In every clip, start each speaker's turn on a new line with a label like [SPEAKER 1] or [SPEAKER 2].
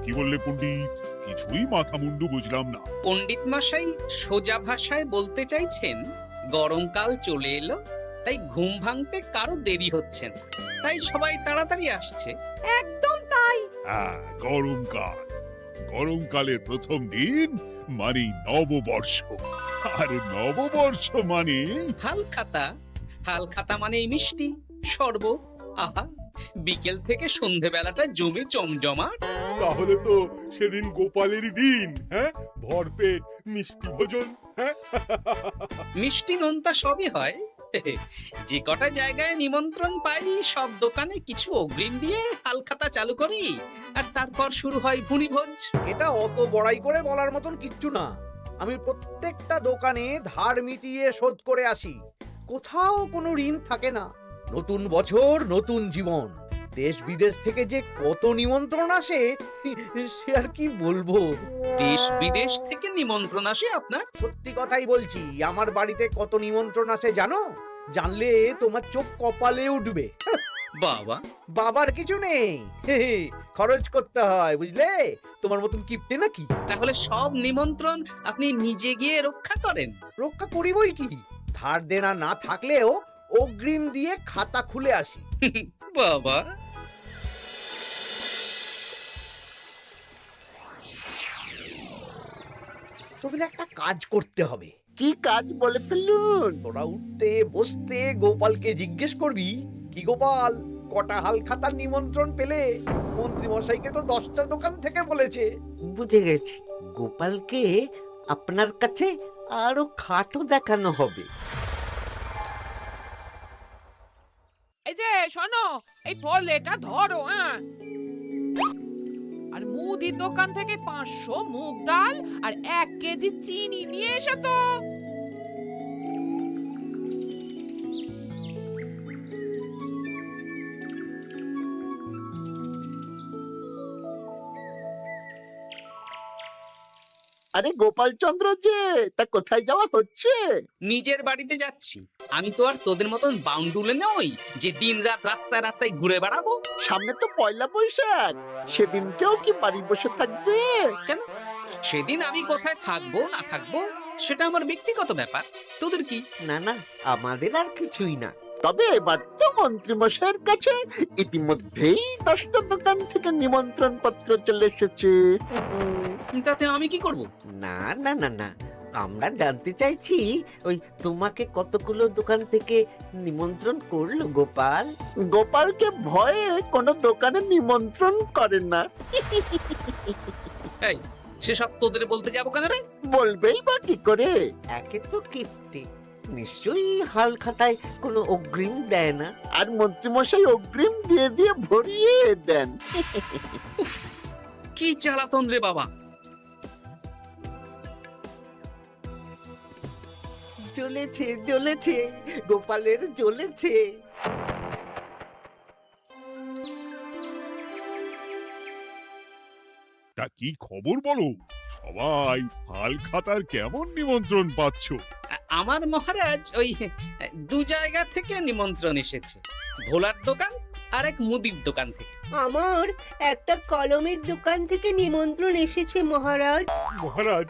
[SPEAKER 1] কি বললে পণ্ডিত? কিছুই মাথা মুন্ডু বুঝলাম না।
[SPEAKER 2] পণ্ডিত মশাই সোজা ভাষায় বলতে চাইছেন গরমকাল চলে এলো, তাই ঘুম ভাঙতে কারো দেরি হচ্ছে না, তাই সবাই তাড়াতাড়ি আসছে।
[SPEAKER 3] একদম তাই।
[SPEAKER 1] হ্যাঁ, গরমকাল। গরমকালের প্রথম দিন মানে নববর্ষ, আর নববর্ষ মানে
[SPEAKER 2] হালখাতা। হালখাতা মানে মিষ্টি শরবত। আহা, বিকেল থেকে সন্ধেবেলাটা জমে জমজমাট।
[SPEAKER 4] তাহলে তো সেদিন গোপালেরই দিন, হ্যাঁ? ভরপেট মিষ্টি ভোজন, হ্যাঁ?
[SPEAKER 2] মিষ্টি নোনতা সবই হয়। যে কটা জায়গায় নিমন্ত্রণ পাই সব দোকানে কিছু অগ্রিম দিয়ে হালখাতা চালু করি, আর তারপর শুরু হয় ভুনিভোজ।
[SPEAKER 5] এটা অত বড়াই করে বলার মতন কিচ্ছু না। আমি প্রত্যেকটা দোকানে ধার মিটিয়ে শোধ করে আসি, কোথাও কোনো ঋণ থাকে না। নতুন বছর নতুন জীবন, দেশ বিদেশ থেকে যে কত নিমন্ত্রণ আসে সে আর কি বলবো।
[SPEAKER 2] দেশ বিদেশ থেকে নিমন্ত্রণ আসে আপনার?
[SPEAKER 5] সত্যি কথাই বলছি, আমার বাড়িতে কত নিমন্ত্রণ আসে জানো? জানলে তোমার চোখ কপালে উঠবে।
[SPEAKER 2] বাবা,
[SPEAKER 5] বাবার কিছু নেই, খরচ করতে হয় বুঝলে, তোমার মতন কিপটে নাকি।
[SPEAKER 2] তাহলে সব নিমন্ত্রণ আপনি নিজে গিয়ে রক্ষা করেন?
[SPEAKER 5] রক্ষা করিবই কি, ধার দেনা না থাকলেও অগ্রিম দিয়ে খাতা খুলে আসি।
[SPEAKER 2] বাবা,
[SPEAKER 5] তোদের একটা কাজ করতে হবে।
[SPEAKER 6] কি কাজ বলে ফেলুন?
[SPEAKER 5] তোরা উঠতে বসতে গোপালকে জিজ্ঞেস করবি, কি গোপাল, কটা হাল খাতার নিমন্ত্রণ পেলে? মন্ত্রী মশাইকে তো 10টা দোকান থেকে বলেছে।
[SPEAKER 6] বুঝে গেছি, গোপালকে আপনার কাছে আরো খাটো দেখানো হবে।
[SPEAKER 3] এই যে শোনো, এই থলেটা ধরো, হ্যাঁ? আর মুদির দোকান থেকে 500 মুগ ডাল আর 1 কেজি চিনি নিয়ে এসো তো।
[SPEAKER 6] আরে গোপাল চন্দ্র যে, তা কোথায় যাওয়া হচ্ছে?
[SPEAKER 2] নিজের বাড়িতে যাচ্ছি। আমি তো আর তোদের মতন বাউন্ডুলে নই যে দিন রাত রাস্তায় রাস্তায় ঘুরে বেড়াবো।
[SPEAKER 6] সামনে তো পয়লা বৈশাখ, সেদিন কেউ কি বাড়ি বসে থাকবে?
[SPEAKER 2] কেন? সেদিন আমি কোথায় থাকবো না থাকবো সেটা আমার ব্যক্তিগত ব্যাপার, তোদের কি?
[SPEAKER 6] না না, আমাদের আর কিছুই না। তবে এবার তো মন্ত্রী মশাইয়ের কাছে ইতিমধ্যেই 10টা দোকান থেকে নিমন্ত্রণ পত্র চলে এসেছে।
[SPEAKER 2] তাতে আমি কি করব?
[SPEAKER 6] না না না না, আমরা জানতে চাইছি ওই তোমাকে কতগুলো দোকান থেকে নিমন্ত্রণ করলো গোপাল? গোপালকে ভয়ে কোনো দোকানে নিমন্ত্রণ করে না।
[SPEAKER 2] এই, সেসব তোদের বলতে যাবো কেন রে?
[SPEAKER 6] বলবেই বা কি করে? একে তো কিপ্টে, নিশ্চয়ই হাল খাতায় কোনো অগ্রিম দেয় না, আর মন্ত্রী মশাই অগ্রিম দিয়ে দিয়ে ভরিয়ে দেন।
[SPEAKER 2] কি জ্বালাতন রে বাবা।
[SPEAKER 6] জ্বলেছে জ্বলেছে, গোপালের জ্বলেছে।
[SPEAKER 1] তা কি খবর বলো? সবাই হালখাতার কেমন নিমন্ত্রণ পাচ্ছ?
[SPEAKER 2] আমার মহারাজ ওই 2 জায়গা থেকে নিমন্ত্রণ এসেছে, ভোলার দোকান আর এক মুদির দোকান থেকে।
[SPEAKER 7] আমার একটা কলমের দোকান থেকে নিমন্ত্রণ এসেছে মহারাজ।
[SPEAKER 4] মহারাজ,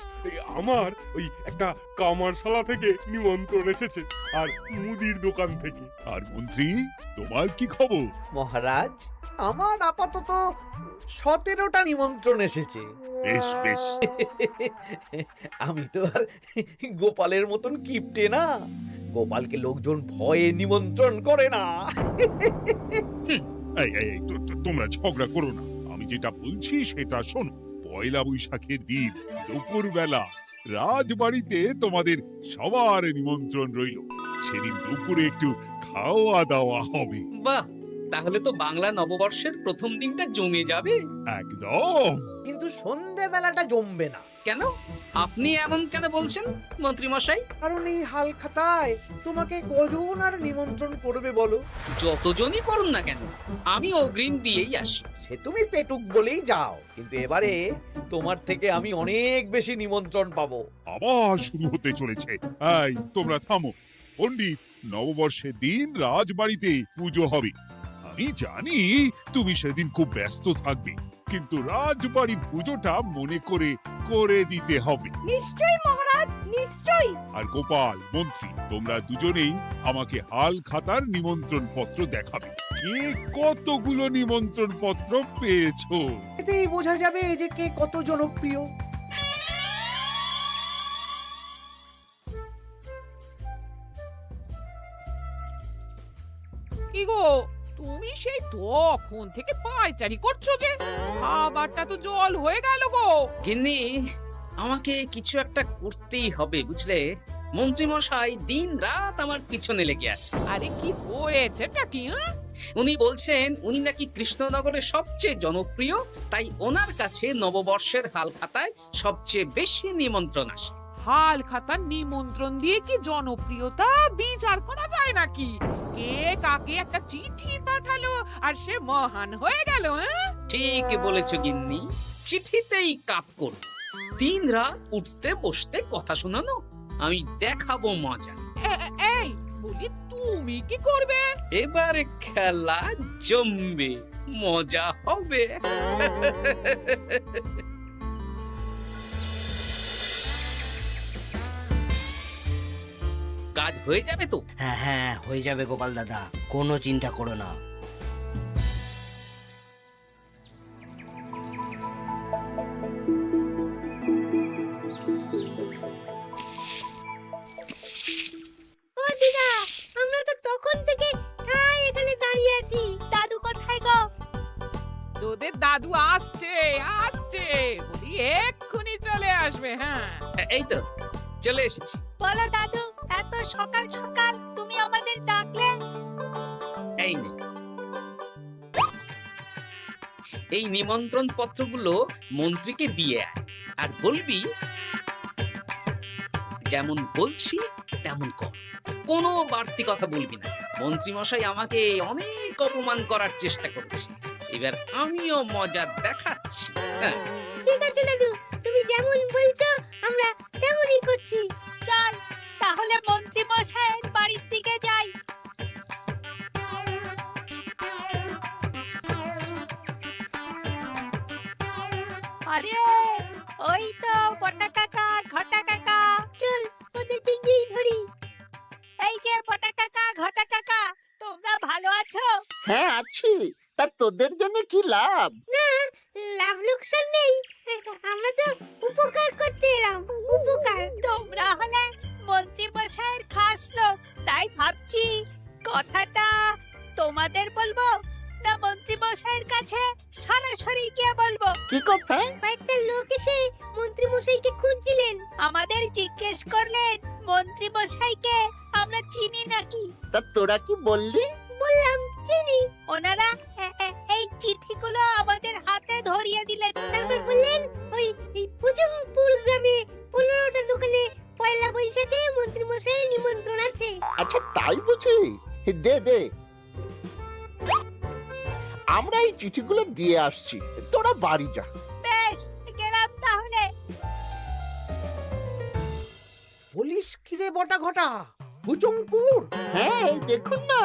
[SPEAKER 4] আমার ওই একটা কামারশালা থেকে নিমন্ত্রণ এসেছে, আর মুদির দোকান থেকে।
[SPEAKER 1] আর মন্ত্রী, তোমার কি খবর?
[SPEAKER 5] মহারাজ, আমার আপাতত 17টা নিমন্ত্রণ এসেছে।
[SPEAKER 1] বেশ বেশ।
[SPEAKER 5] আমি তো আর গোপালের মতন কিপটে না, গোপালকে লোকজন ভয়ে নিমন্ত্রণ করে না।
[SPEAKER 1] এই এই এই, তোমরা ঝগড়া করো না, আমি যেটা বলছি সেটা শোনো। পয়লা বৈশাখের দিন দুপুরবেলা রাজবাড়িতে তোমাদের সবার নিমন্ত্রণ রইল। সেদিন দুপুরে একটু খাওয়া দাওয়া হবে।
[SPEAKER 2] বাহ, তাহলে তো বাংলা নববর্ষের প্রথম দিনটা জমে যাবে।
[SPEAKER 1] একদম।
[SPEAKER 5] কিন্তু সন্ধেবেলাটা জমবে না।
[SPEAKER 2] কেন? আপনি এমন কেন বলছেন মন্ত্রী মশাই?
[SPEAKER 5] কারণ এই হাল খাতায় তোমাকে কজন আর নিমন্ত্রণ করবে বলো?
[SPEAKER 2] যতজনই করুন না কেন, আমি অগ্রিম দিয়েই আসি।
[SPEAKER 5] সে তুমি পেটুক বলেই যাও, কিন্তু এবারে তোমার থেকে আমি অনেক বেশি নিমন্ত্রণ পাবো।
[SPEAKER 1] আবার শুরু হতে চলেছে। এই, তোমরা থামো। পণ্ডিত, নববর্ষের দিন রাজবাড়িতে পুজো হবে। আমি জানি তুমি সেদিন খুব ব্যস্ত থাকবে, কিন্তু রাজবাড়ি পুজোটা মনে করে করে দিতে হবে।
[SPEAKER 3] নিশ্চয়ই মহারাজ, নিশ্চয়ই।
[SPEAKER 1] আর গোপাল, মন্ত্রী, তোমরা দুজনেই আমাকে হাল খাতার নিমন্ত্রণ পত্র দেখাবে। কে কতগুলো নিমন্ত্রণ পত্র পেয়েছো?
[SPEAKER 5] এতেই বোঝা যাবে যে কে কত জনপ্রিয়।
[SPEAKER 3] কি গো, তুমি সেই তখন থেকে পায়চারি করছো যে, খাবারটা তো জল হয়ে গেল গো।
[SPEAKER 2] গিন্নি, আমাকে কিছু একটা করতেই হবে বুঝলে। মন্ত্রী মশাই দিন রাত আমার পিছনে লেগে আছে।
[SPEAKER 3] আরে কি হয়েছেটা কি? হ্যাঁ,
[SPEAKER 2] উনি বলছেন উনি নাকি কৃষ্ণনগরের সবচেয়ে জনপ্রিয়, তাই ওনার কাছে নববর্ষের হাল খাতায় সবচেয়ে বেশি নিমন্ত্রণ আসে।
[SPEAKER 3] হাল খাতার নিমন্ত্রণ দিয়ে কি জনপ্রিয়তা বিচার করা যায় নাকি? কে কাকে একটা চিঠি পাঠালো আর সে মহান হয়ে গেল? হ্যাঁ,
[SPEAKER 2] ঠিক বলেছ গিন্নি, চিঠিতেই কাপ করো। দিন রাত উঠতে বসতে কথা শোনানো, আমি দেখাবো মজা।
[SPEAKER 3] এই বলি, তুমি কি করবে?
[SPEAKER 2] এবার খেলা জমবে, মজা হবে। কাজ হয়ে যাবে তো?
[SPEAKER 8] হ্যাঁ হ্যাঁ, হয়ে যাবে গোপাল দাদা, কোনো চিন্তা করো না।
[SPEAKER 7] ও দিদা, আমরা তো তখন থেকে ঠায় এখানে দাঁড়িয়ে আছি। দাদু কোথায় গো?
[SPEAKER 3] তোদের দাদু আসছে, আসছে, বলি এক্ষুনি চলে আসবে। হ্যাঁ,
[SPEAKER 2] এই তো চলে এসেছি।
[SPEAKER 7] বলো দাদু, এত সকাল সকাল তুমি আমাদের ডাকলে?
[SPEAKER 2] এই নে, এই নিমন্ত্রণ পত্রগুলো মন্ত্রীকে দিয়ে আয়, আর বলবি যেমন বলছি তেমন কর, কোনো বাড়তি কথা বলবি না। মন্ত্রী মশাই আমাকে অনেক অপমান করার চেষ্টা করেছে, এবার আমিও মজা দেখাচ্ছি। হ্যাঁ,
[SPEAKER 7] ঠিক আছে দাদু, তুমি যেমন বলছো আমরা তেমনই করছি। চল তাহলে মন্ত্রী মশাইয়ের বাড়ির দিকে যাই। আরে ওই তো বটা কাকা, ঘটা কাকা, চল ওদের দিকেই ধরি। এই যে বটা কাকা, ঘটা কাকা, তোমরা ভালো আছো?
[SPEAKER 6] হ্যাঁ আছি, তা তোদের জন্য কি লাভ?
[SPEAKER 7] না, লাভ লোকসান নেই, আমরা তো উপকার করতে এলাম। উপকার? তোমরা হলে মন্ত্রী মশাইয়ের খাস লোক, তাই ভাবছি কথাটা তোমাদের বলবো না মন্ত্রী মশাইয়ের কাছে সরাসরি গিয়ে বলবো।
[SPEAKER 6] কি কথা?
[SPEAKER 7] কয়েকটা লোক এসে মন্ত্রী মশাইকে খুঁজছিলেন, আমাদের জিজ্ঞেস করলেন মন্ত্রী মশাইকে আমরা চিনি নাকি।
[SPEAKER 6] তা তোরা কি বললি?
[SPEAKER 7] বললাম চিনি। ওনারা এই চিঠিগুলো আমাদের হাতে ধরিয়ে দিলেন, তারপর বললেন ওই পুজংপুর গ্রামে 15টা দোকানে পয়লা বৈশাখে মন্ত্রী মশাইয়ের নিমন্ত্রণ আছে।
[SPEAKER 6] আচ্ছা তাই বুঝি, দে দে, আমরা এই চিঠিগুলো দিয়ে আসছি, তোরা বাড়ি যা।
[SPEAKER 7] বেশ, গেলাম তাহলে।
[SPEAKER 5] বলিস কিরে বটা ঘটা, ভুজংপুর?
[SPEAKER 6] হ্যাঁ এই দেখুন না,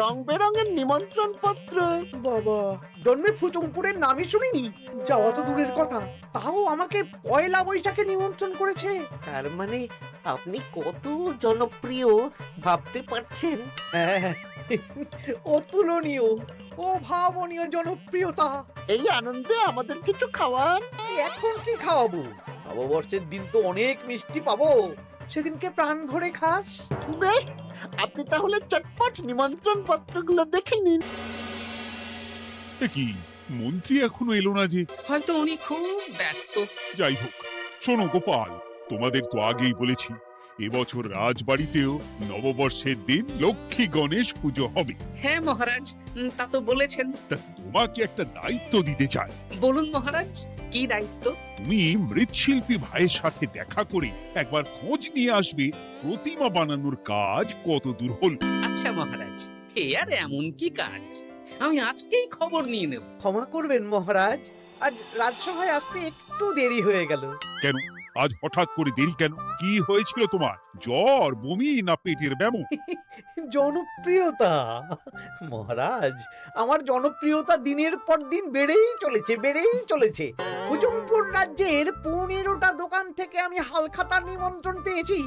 [SPEAKER 6] রং বেরঙের নিমন্ত্রণ পত্র।
[SPEAKER 5] বাবা, জন্মে ফুচুংপুরের নামই শুনিনি, যাওয়া তো দূরের কথা, তাও আমাকে পয়লা বৈশাখে নিমন্ত্রণ করেছে।
[SPEAKER 6] তার মানে আপনি কত জনপ্রিয় ভাবতে পারছেন?
[SPEAKER 5] হ্যাঁ, অতুলনীয়, অভাবনীয় জনপ্রিয়তা।
[SPEAKER 6] এই আনন্দে আমাদের কিছু খাওয়ান।
[SPEAKER 5] এখন কি খাওয়াবো? নববর্ষের দিন তো অনেক মিষ্টি পাবো, সেদিনকে প্রাণ ভরে খাস।
[SPEAKER 6] বেশ, আপনি তাহলে চটপট নিমন্ত্রণ পত্রগুলো দেখে নিন।
[SPEAKER 1] এ কি, মন্ত্রী এখনো এলো না যে?
[SPEAKER 2] হয়তো উনি খুব ব্যস্ত।
[SPEAKER 1] যাই হোক, শোনো গোপাল, তোমাদের তো আগেই বলেছি এবছর রাজবাড়িতেও নববর্ষের দিন লক্ষ্মী গণেশ পুজো হবে।
[SPEAKER 2] হ্যাঁ মহারাজ, তা তো বলেছেন।
[SPEAKER 1] তা তোমাকে একটা দায়িত্ব দিতে চাই।
[SPEAKER 2] বলুন মহারাজ, কি দায়িত্ব?
[SPEAKER 1] তুমি মৃৎশিল্পী ভাইয়ের সাথে দেখা করে একবার খোঁজ নিয়ে আসবে প্রতিমা বানানোর কাজ কত দূর হলো।
[SPEAKER 2] আচ্ছা মহারাজ, হে আর এমন কি কাজ, আমি আজকেই খবর নিয়ে নেব।
[SPEAKER 5] ক্ষমা করবেন মহারাজ, আজ রাজসভায় আসতে একটু দেরি হয়ে গেল।
[SPEAKER 1] কেন, আজ হঠাৎ করে দেরি কেন? কি হয়েছিল তোমার? জ্বর, বমি না পেটের ব্যামো?
[SPEAKER 5] জনপ্রিয়তা মহারাজ, আমার জনপ্রিয়তা দিনের পর দিন বেড়েই চলেছে। হুজুমপুর রাজ্যের 15টা দোকান থেকে আমি হালখাতার নিমন্ত্রণ পেয়েছি।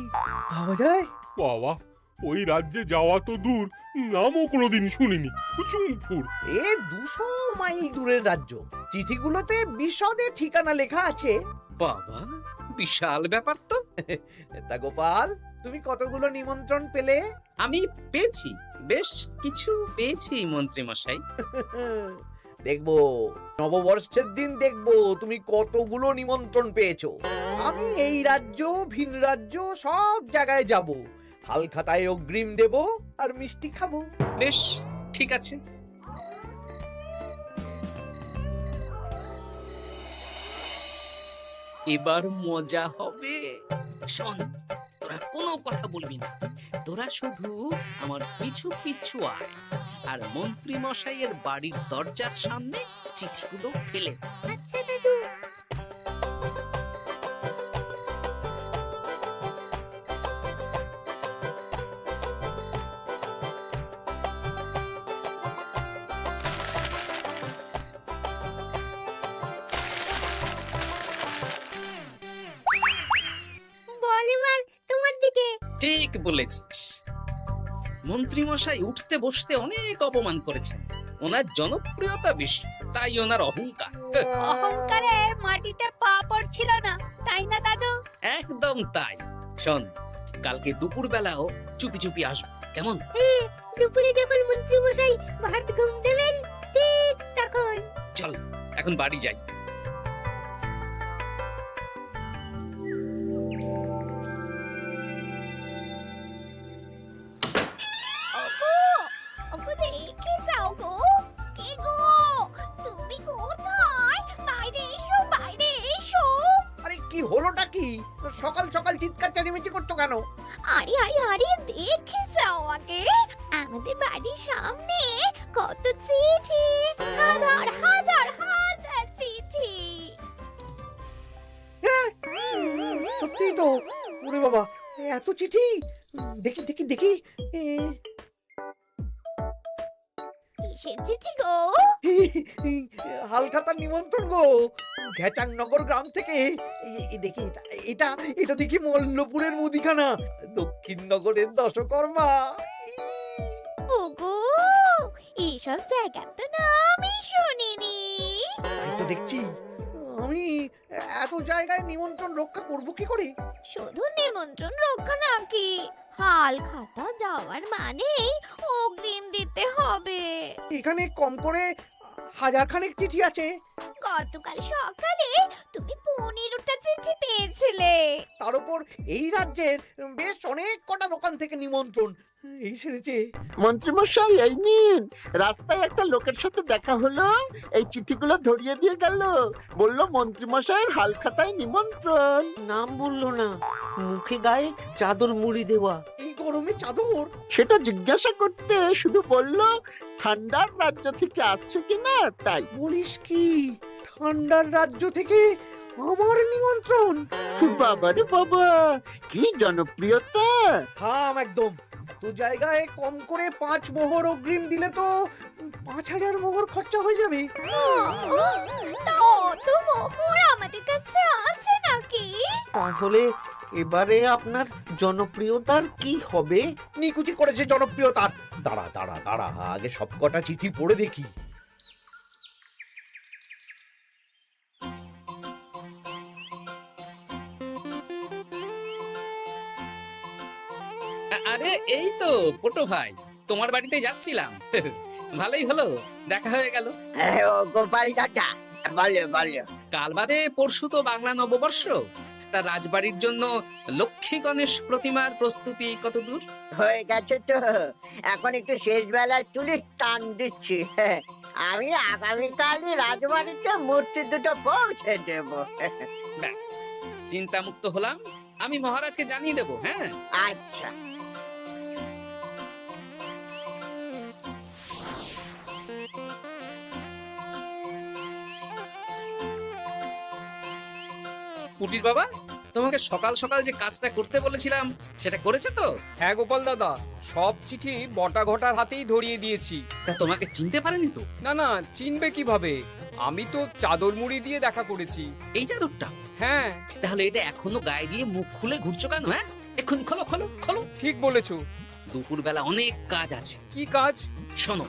[SPEAKER 5] ভাবা যায়?
[SPEAKER 4] বাবা, ওই রাজ্যে যাওয়া তো দূর, নামও কোনোদিন শুনিনি। হুজুমপুর।
[SPEAKER 5] এ 200 মাইল দূরের রাজ্য। চিঠিগুলোতে বিশদে ঠিকানা লেখা আছে।
[SPEAKER 2] বাবা, বিশাল ব্যাপার তো।
[SPEAKER 5] তা গোপাল, তুমি কতগুলো নিমন্ত্রণ পেলে?
[SPEAKER 2] আমি পেয়েছি, বেশ কিছু পেয়েছি মন্ত্রী মশাই।
[SPEAKER 5] দেখবো নববর্ষের দিন দেখবো তুমি কতগুলো নিমন্ত্রণ পেয়েছো। আমি এই রাজ্য ভিন রাজ্য সব জায়গায় যাব, হালখাতায় অগ্রিম দেব আর মিষ্টি খাবো।
[SPEAKER 2] বেশ, ঠিক আছে। এবার মজা হবে। শোন, তোরা কোনো কথা বলবি না। তোরা শুধু আমার পিছু পিছু আয়, আর মন্ত্রী মশাইয়ের বাড়ির দরজার সামনে চিঠিগুলো ফেলে দে।
[SPEAKER 7] আচ্ছা দাদু। বল এবার তোমার দিকে।
[SPEAKER 2] ঠিক বলেছিস। মন্ত্রী মশাই উঠতে বসতে অনেক অপমান করেছেন। ওনার জনপ্রিয়তা বেশি, তাই ওনার অহংকার।
[SPEAKER 7] অহংকারে মাটিতে পা পড়ছিল না, তাই না দাদু?
[SPEAKER 2] একদম তাই। শোন, কালকে দুপুর বেলাও চুপি চুপি আসবো, কেমন?
[SPEAKER 7] দুপুরে যখন মন্ত্রী মশাই ভাত ঘুম দেবেন, ঠিক তখন।
[SPEAKER 2] চল, এখন বাড়ি যাই।
[SPEAKER 7] ওগো, ওগো দেখে যাও গো। কে গো? তুমি কোথায়? বাইরে এসো, বাইরে এসো।
[SPEAKER 5] আরে কি হলোটা কি? সকাল সকাল চিৎকার চেঁচামেচি করছো কেন?
[SPEAKER 7] আরে আরে আরে দেখে যাও আগে। আমাদের বাড়ির সামনে কত চিঠি, হাজার হাজার হাজার চিঠি।
[SPEAKER 5] সত্যি তো। ওরে বাবা, এত চিঠি! দেখি দেখি দেখি।
[SPEAKER 7] কিসের চিঠি গো?
[SPEAKER 5] হালখাতার নিমন্ত্রণ গো, ঘেচাংনগর গ্রাম থেকে। দেখি এটা এটা দেখি মল্লপুরের মুদিখানা, দক্ষিণনগরের দশকর্মা।
[SPEAKER 7] ওগো, এইসব জায়গা তো নামই শুনিনি।
[SPEAKER 5] তাই তো দেখছি। আমি এত জায়গায় নিমন্ত্রণ রক্ষা করব কি করে?
[SPEAKER 7] শুধু নিমন্ত্রণ রক্ষা নাকি, হালখাতা যাওয়ার মানেই অগ্রিম দিতে হবে।
[SPEAKER 5] এখানে কম করে 1000 খানেক চিঠি আছে।
[SPEAKER 7] গতকাল সকালে তুমি 15টা চিঠি পেয়েছিলে।
[SPEAKER 5] তার উপর এই রাজ্যের বেশ অনেক কটা দোকান থেকে নিমন্ত্রণ এই সেরেছে।
[SPEAKER 6] মন্ত্রীমশাই, এই নিন। রাস্তায় একটা লোকের সাথে দেখা হলো, এই চিঠিগুলো ধরিয়ে দিয়ে গেল। বলল মন্ত্রীমশাইয়ের হালখাতায় নিমন্ত্রণ। নাম বললো না, মুখে গায়ে চাদর মুড়ি দেওয়া।
[SPEAKER 5] এই গরমে চাদর?
[SPEAKER 6] সেটা জিজ্ঞাসা করতে শুধু বলল ঠান্ডার রাজ্য থেকে আসছে কিনা তাই।
[SPEAKER 5] বলিস কি? ঠান্ডার রাজ্য থেকে আমার নিমন্ত্রণ?
[SPEAKER 6] বাবারে বাবা, কি জনপ্রিয়তা!
[SPEAKER 5] থাম একদম। তো জায়গায় কম করে 5 মোহর অগ্রিম দিলে তো 5000 মোহর খরচা হয়ে যাবে।
[SPEAKER 7] তা অত মোহর আমাদের কাছে আছে নাকি?
[SPEAKER 6] তাহলে এবারে আপনার জনপ্রিয়তার কি হবে?
[SPEAKER 5] নিকুচি করেছে জনপ্রিয়তার। দাঁড়া দাঁড়া দাঁড়া, আগে সবকটা চিঠি পড়ে দেখি।
[SPEAKER 2] আরে এই তো পটু ভাই, তোমার বাড়িতে যাচ্ছিলাম। ভালোই হলো, দেখা হয়ে গেল।
[SPEAKER 9] ও গোপাল দাদা, বলো বলো।
[SPEAKER 2] কাল বাদে পরশু তো বাংলা নববর্ষ। তা রাজবাড়ির জন্য লক্ষ্মী গণেশ প্রতিমার প্রস্তুতি কত দূর?
[SPEAKER 9] হয়ে গেছে তো, এখন একটু শেষ বেলায় চুলির টান দিচ্ছি। আমি আগামীকালই রাজবাড়িতে মূর্তি দুটো পৌঁছে দেব।
[SPEAKER 2] ব্যাস, চিন্তা মুক্ত হলাম। আমি মহারাজকে জানিয়ে দেবো। হ্যাঁ,
[SPEAKER 9] আচ্ছা।
[SPEAKER 2] পুটির বাবা, তোমাকে সকাল সকাল যে কাজটা করতে বলেছিলাম সেটা করেছে তো?
[SPEAKER 10] হ্যাঁ গোপাল দাদা, সব চিঠি বটা ঘটার হাতেই ধরিয়ে দিয়েছি।
[SPEAKER 2] তা তোমাকে চিনতে পারেনি তো?
[SPEAKER 10] না না, চিনবে কিভাবে? আমি তো চাদর মুড়ি দিয়ে দেখা করেছি।
[SPEAKER 2] এই চাদরটা?
[SPEAKER 10] হ্যাঁ,
[SPEAKER 2] তাহলে এটা এখনো গায়ে দিয়ে মুখ খুলে ঘুরছো কেন? হ্যাঁ, এক্ষুনি খোলো খোলো খোলো।
[SPEAKER 10] ঠিক বলেছো।
[SPEAKER 2] দুপুরবেলা অনেক কাজ আছে।
[SPEAKER 10] কি কাজ?
[SPEAKER 2] শোনো,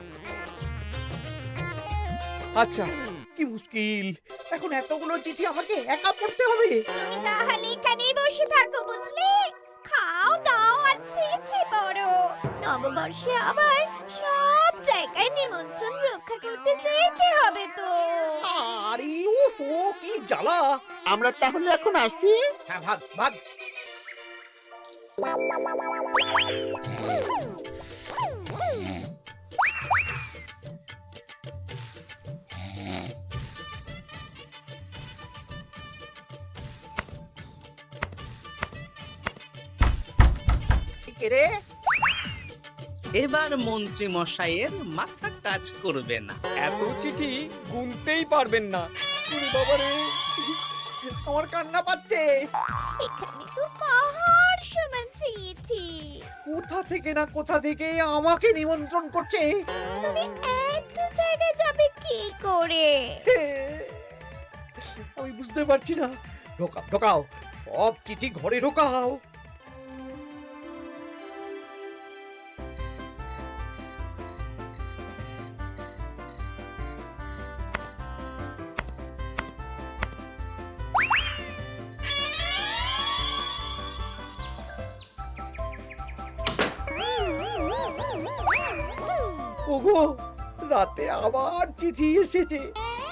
[SPEAKER 10] আচ্ছা।
[SPEAKER 5] কি মুশকিল, এখন এতগুলো চিঠি আমাকে একা পড়তে হবে।
[SPEAKER 7] তাহলে এখানেই বসে থাকো বুঝলে, খাও দাও আর ছিছি পড়ো। নববর্ষে আবার সব জায়গায় নিমন্ত্রণ রক্ষা করতে যেতে হবে তো।
[SPEAKER 5] আরে ওফো, কি জ্বালা।
[SPEAKER 6] আমরা তাহলে এখন আসি।
[SPEAKER 5] হ্যাঁ, ভাগ ভাগ। কে রে?
[SPEAKER 2] এবার মন্ত্রী মশাইয়ের মাথা কাজ করবে না।
[SPEAKER 10] এত চিঠি গুনতেই পারবেন না। ওরে বাবারে,
[SPEAKER 5] আমার কান্না পাচ্ছে।
[SPEAKER 7] এখানে তো পাহাড় সমান চিঠি।
[SPEAKER 5] কোথা থেকে না কোথা থেকে আমাকে নিমন্ত্রণ করছে।
[SPEAKER 7] তুমি এত জায়গায় যাবে কি করে?
[SPEAKER 5] আমি বুঝতে পারছি না। ঢোকাও ঢোকাও, সব চিঠি ঘরে ঢোকাও। ওগো, রাতে আবার চিঠি এসেছে।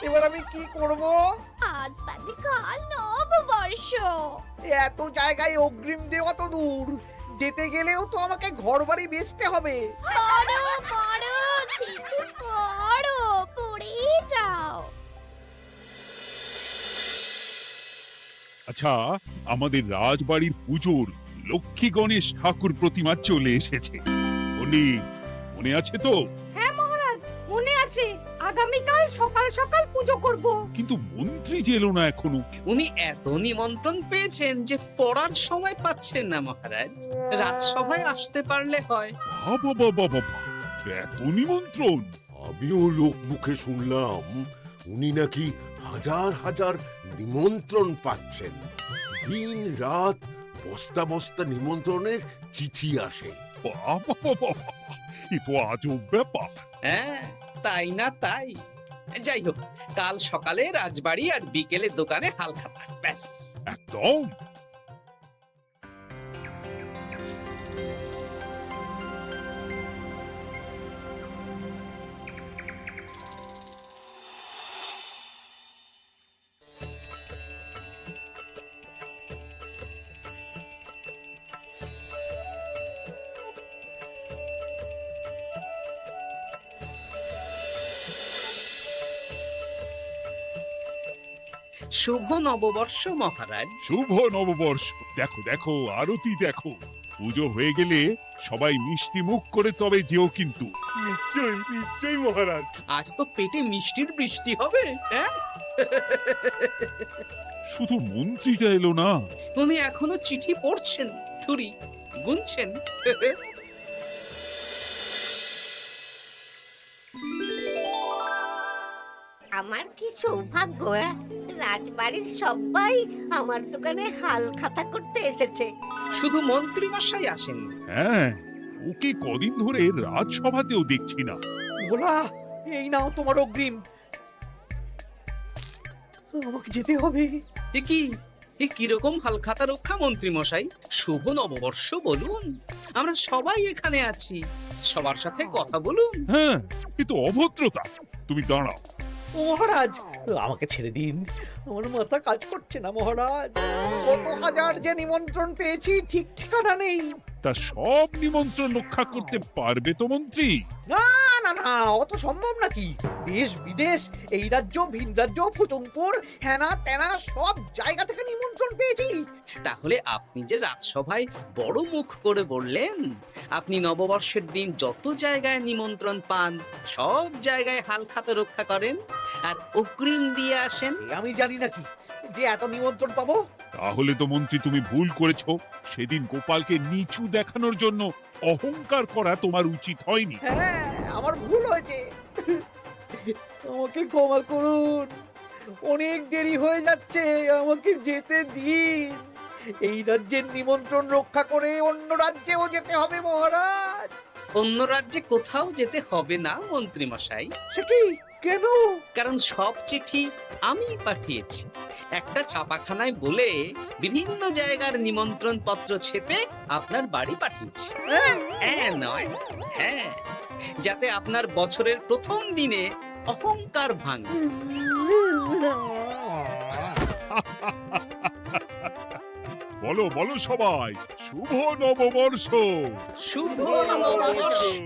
[SPEAKER 5] এবার আমি কি করব?
[SPEAKER 7] আজ বাদে কাল নববর্ষ।
[SPEAKER 5] এত জায়গায় অগ্রিম দেওয়া তো দূর, যেতে গেলেও তো আমাকে ঘর বাড়ি বেচতে হবে।
[SPEAKER 7] পড়ো পড়ো চিঠি পড়ো, পড়েই যাও।
[SPEAKER 1] আচ্ছা, আমাদের রাজবাড়ির পুজোর লক্ষ্মী গণেশ ঠাকুর প্রতিমা চলে এসেছে। পণ্ডিত, মনে আছে তো?
[SPEAKER 3] হ্যাঁ মহারাজ, মনে আছে। আগামীকাল সকাল সকাল পুজো করব।
[SPEAKER 1] কিন্তু মন্ত্রী যে এলো না এখনো।
[SPEAKER 2] উনি এত নিমন্ত্রণ পেয়েছেন যে পড়ার সময় পাচ্ছেন না মহারাজ। রাজসভায় আসতে পারলে হয়।
[SPEAKER 1] বাবা বাবা বাবা, এত নিমন্ত্রণ!
[SPEAKER 11] আমিও লোক মুখে শুনলাম উনি নাকি হাজার হাজার নিমন্ত্রণ পাচ্ছেন। দিন রাত বস্তা বস্তা নিমন্ত্রণের চিঠি আসে।
[SPEAKER 1] বাবা বাবা, এ তো আজব ব্যাপার।
[SPEAKER 2] হ্যাঁ, তাই না তাই। যাই হোক, কাল সকালে রাজবাড়ি আর বিকেলে দোকানে হালখাতা, ব্যাস।
[SPEAKER 1] একদম।
[SPEAKER 2] শুভ নববর্ষ মহারাজ।
[SPEAKER 1] শুভ নববর্ষ। দেখো দেখো, আরতি দেখো। পুজো হয়ে গেলে সবাই মিষ্টি মুখ করে তবে যেও কিন্তু।
[SPEAKER 4] নিশ্চয়ই নিশ্চয়ই মহারাজ।
[SPEAKER 2] আজ তো পেটে মিষ্টির বৃষ্টি হবে। হ্যাঁ,
[SPEAKER 1] শুধু মন্ত্রীটা এলো না।
[SPEAKER 2] উনি এখনো চিঠি পড়ছেন, থুরি গুনছেন।
[SPEAKER 9] আমার কি সৌভাগ্য! রাজবাড়ির সবাই আমার দোকানে হাল খাতা করতে এসেছে।
[SPEAKER 2] শুধু মন্ত্রী মশাই আসেন।
[SPEAKER 1] হ্যাঁ, ওকে কদিন ধরে রাজসভাতেও দেখছি না।
[SPEAKER 5] ভোলা, এই নাও তোমার অগ্রিম। আমাকে যেতে হবে।
[SPEAKER 2] এ কি, এ কিরকম হালখাতা রক্ষা মন্ত্রী মশাই? শুভ নববর্ষ বলুন, আমরা সবাই এখানে আছি, সবার সাথে কথা বলুন।
[SPEAKER 1] হ্যাঁ, এ তো অভদ্রতা। তুমি দাঁড়াও।
[SPEAKER 5] মহারাজ, আমাকে ছেড়ে দিন। আমার মাথা কাজ করছে না মহারাজ। কত হাজার যে নিমন্ত্রণ পেয়েছি, ঠিক ঠিকানা নেই।
[SPEAKER 1] তা সব নিমন্ত্রণ রক্ষা করতে পারবে তো মন্ত্রী?
[SPEAKER 5] না না না, অত সম্ভব নাকি? দেশ বিদেশ, এই রাজ্য ভিন রাজ্য, ফুটুংপুর, হেনা তেনা সব জায়গা থেকে নিমন্ত্রণ পেয়েছি।
[SPEAKER 2] তাহলে আপনি যে রাজসভায় বড় মুখ করে বললেন আপনি নববর্ষের দিন যত জায়গায় নিমন্ত্রণ পান সব জায়গায় হালখাতা রক্ষা করেন আর অগ্রিম দিয়ে আসেন।
[SPEAKER 5] আমি জানি নাকি, যে এত নিমন্ত্রণ পাবো?
[SPEAKER 1] তাহলে তো মন্ত্রী তুমি ভুল করেছো। সেদিন গোপালকে নিচু দেখানোর জন্য অহংকার করা তোমার উচিত হয়নি।
[SPEAKER 5] হ্যাঁ, আমার ভুল হয়েছে। আমাকে ক্ষমা করুন, অনেক দেরি হয়ে যাচ্ছে, আমাকে যেতে দিন। এই রাজ্যের নিমন্ত্রণ রক্ষা করে অন্য রাজ্যেও যেতে হবে মহারাজ।
[SPEAKER 2] অন্য রাজ্যে কোথাও যেতে হবে না মন্ত্রী মশাই,
[SPEAKER 5] সে কি? কেন?
[SPEAKER 2] কারণ সব চিঠি আমি পাঠিয়েছি। একটা ছাপাখানায় বলে বিভিন্ন জায়গার নিমন্ত্রণ পত্র ছেপে আপনার বাড়ি পাঠিয়েছি।
[SPEAKER 5] হ্যাঁ?
[SPEAKER 2] হ্যাঁ নয়, হ্যাঁ, যাতে আপনার বছরের প্রথম দিনে অহংকার ভাঙে।
[SPEAKER 1] বলো বলো সবাই, শুভ নববর্ষ।
[SPEAKER 2] শুভ নববর্ষ।